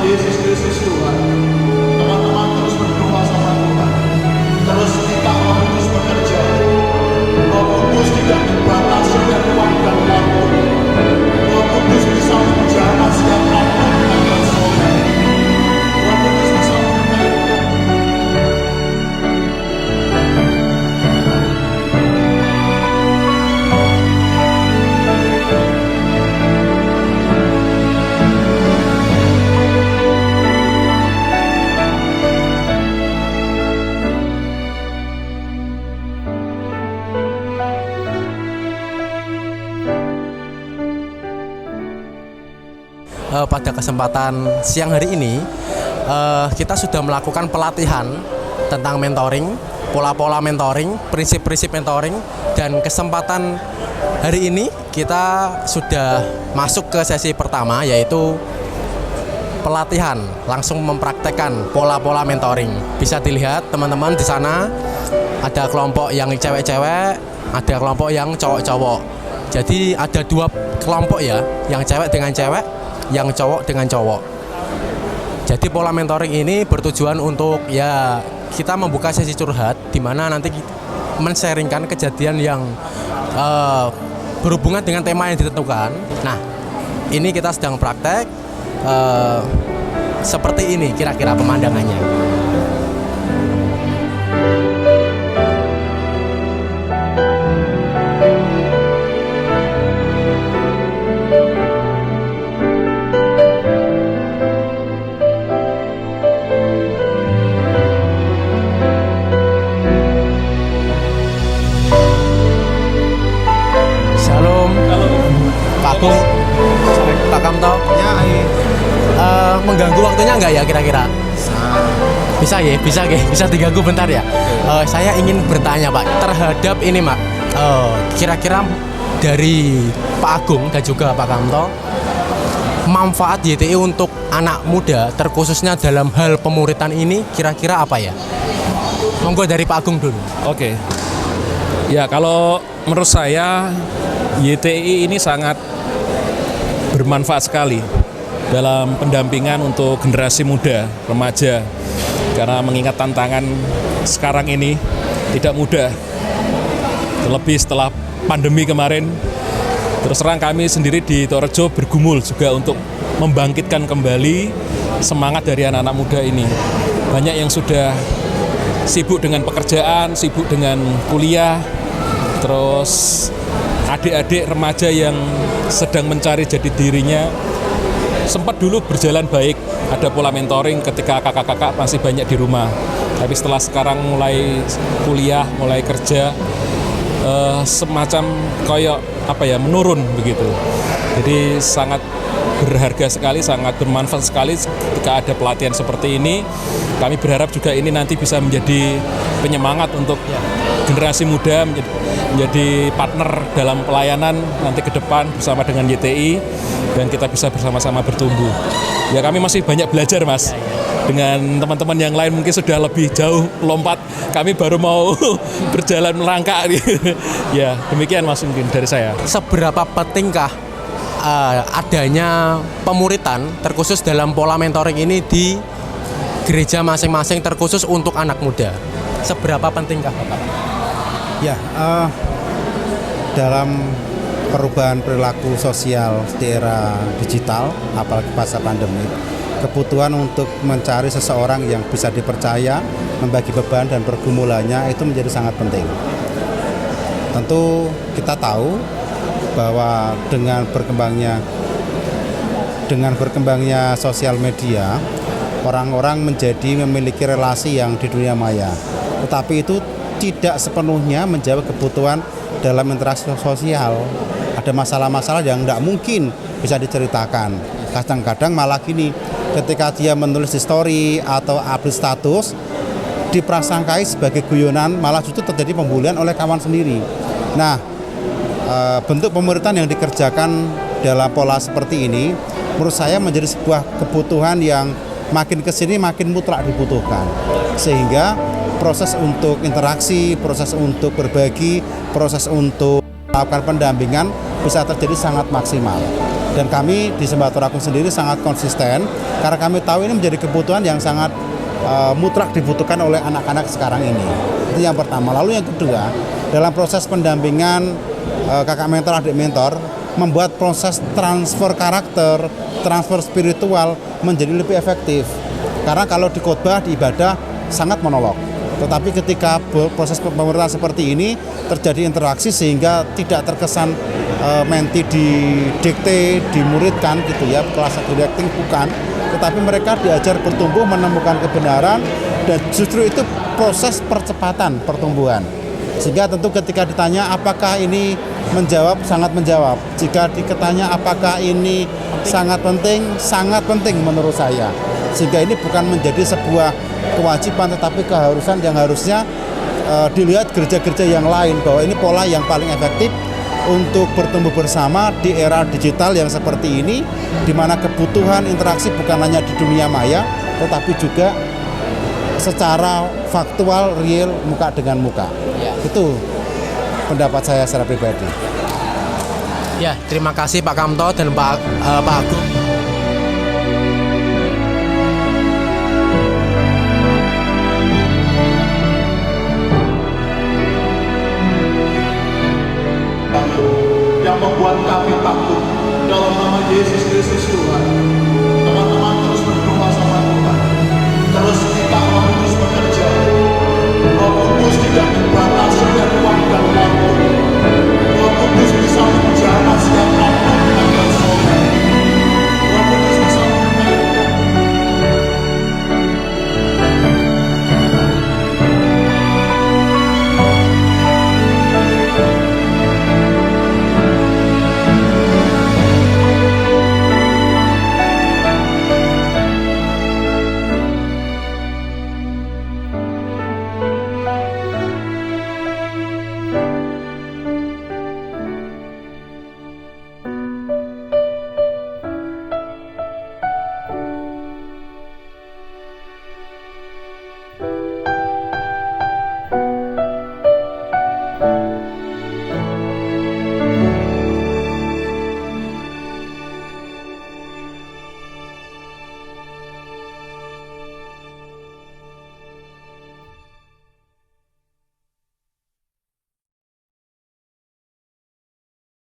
Yesus Kristus Tuhan. Teman-teman terus berdoa sama Tuhan. Terus kita mau terus bekerja. Roh Kudus tidak dibatasi oleh ruang dan waktu. Roh Kudus bisa menjamah setiap apa dengan soleh. Roh Kudus bisa mengaitkan. Pada kesempatan siang hari ini kita sudah melakukan pelatihan tentang mentoring, pola-pola mentoring, prinsip-prinsip mentoring, dan kesempatan hari ini kita sudah masuk ke sesi pertama, yaitu pelatihan langsung mempraktekkan pola-pola mentoring. Bisa dilihat teman-teman di sana ada kelompok yang cewek-cewek, ada kelompok yang cowok-cowok. Jadi ada dua kelompok ya, yang cewek dengan cewek, yang cowok dengan cowok. Jadi pola mentoring ini bertujuan untuk ya kita membuka sesi curhat di mana nanti men-sharingkan kejadian yang berhubungan dengan tema yang ditentukan. Nah, ini kita sedang praktek seperti ini kira-kira pemandangannya. Pak Kamto, ya, mengganggu waktunya enggak ya kira-kira? Bisa ya, bisa diganggu bentar ya. Saya ingin bertanya Pak, terhadap ini Mak, kira-kira dari Pak Agung dan juga Pak Kamto, manfaat YTI untuk anak muda, terkhususnya dalam hal pemuritan ini, kira-kira apa ya? Monggo dari Pak Agung dulu. Oke. Ya, kalau menurut saya YTI ini sangat bermanfaat sekali dalam pendampingan untuk generasi muda, remaja, karena mengingat tantangan sekarang ini tidak mudah, terlebih setelah pandemi kemarin. Terus terang kami sendiri di Torejo bergumul juga untuk membangkitkan kembali semangat dari anak-anak muda ini. Banyak yang sudah sibuk dengan pekerjaan, sibuk dengan kuliah, terus adik-adik remaja yang sedang mencari jati dirinya sempat dulu berjalan baik, ada pola mentoring ketika kakak-kakak masih banyak di rumah. Tapi setelah sekarang mulai kuliah, mulai kerja, semacam kayak menurun begitu. Jadi sangat berharga sekali, sangat bermanfaat sekali ketika ada pelatihan seperti ini. Kami berharap juga ini nanti bisa menjadi penyemangat untuk generasi muda, menjadi partner dalam pelayanan nanti ke depan bersama dengan YTI, dan kita bisa bersama-sama bertumbuh. Ya, kami masih banyak belajar Mas. Dengan teman-teman yang lain mungkin sudah lebih jauh lompat, kami baru mau berjalan melangkah. Ya, demikian Mas mungkin dari saya. Seberapa pentingkah adanya pemuritan terkhusus dalam pola mentoring ini di gereja masing-masing terkhusus untuk anak muda? Seberapa pentingkah Bapak? Ya, dalam perubahan perilaku sosial di era digital, apalagi pasca pandemi, kebutuhan untuk mencari seseorang yang bisa dipercaya, membagi beban dan pergumulannya itu menjadi sangat penting. Tentu kita tahu bahwa dengan berkembangnya sosial media, orang-orang memiliki relasi yang di dunia maya. Tetapi itu tidak sepenuhnya menjawab kebutuhan dalam interaksi sosial. Ada masalah-masalah yang tidak mungkin bisa diceritakan. Kadang-kadang malah gini, ketika dia menulis di story atau update status, diprasangkai sebagai guyonan, malah justru terjadi pembulian oleh kawan sendiri. Nah, bentuk pemuritan yang dikerjakan dalam pola seperti ini, menurut saya menjadi sebuah kebutuhan yang makin kesini makin mutlak dibutuhkan. Sehingga proses untuk interaksi, proses untuk berbagi, proses untuk melakukan pendampingan bisa terjadi sangat maksimal. Dan kami di Sembatorakung sendiri sangat konsisten karena kami tahu ini menjadi kebutuhan yang sangat mutlak dibutuhkan oleh anak-anak sekarang ini. Itu yang pertama. Lalu yang kedua, dalam proses pendampingan kakak mentor, adik mentor, membuat proses transfer karakter, transfer spiritual menjadi lebih efektif. Karena kalau di khotbah, di ibadah sangat monolog. Tetapi ketika proses pemerintahan seperti ini terjadi interaksi sehingga tidak terkesan menti didikte, dimuridkan gitu ya, kelas directing bukan, tetapi mereka diajar bertumbuh, menemukan kebenaran, dan justru itu proses percepatan pertumbuhan. Sehingga tentu ketika ditanya apakah ini menjawab, sangat menjawab. Jika ditanya apakah ini sangat penting menurut saya. Sehingga ini bukan menjadi sebuah kewajiban tetapi keharusan yang harusnya dilihat gereja-gereja yang lain bahwa ini pola yang paling efektif untuk bertumbuh bersama di era digital yang seperti ini, di mana kebutuhan interaksi bukan hanya di dunia maya tetapi juga secara faktual, real, muka dengan muka. Ya. Itu pendapat saya secara pribadi. Ya, terima kasih Pak Kamto dan Pak Agung.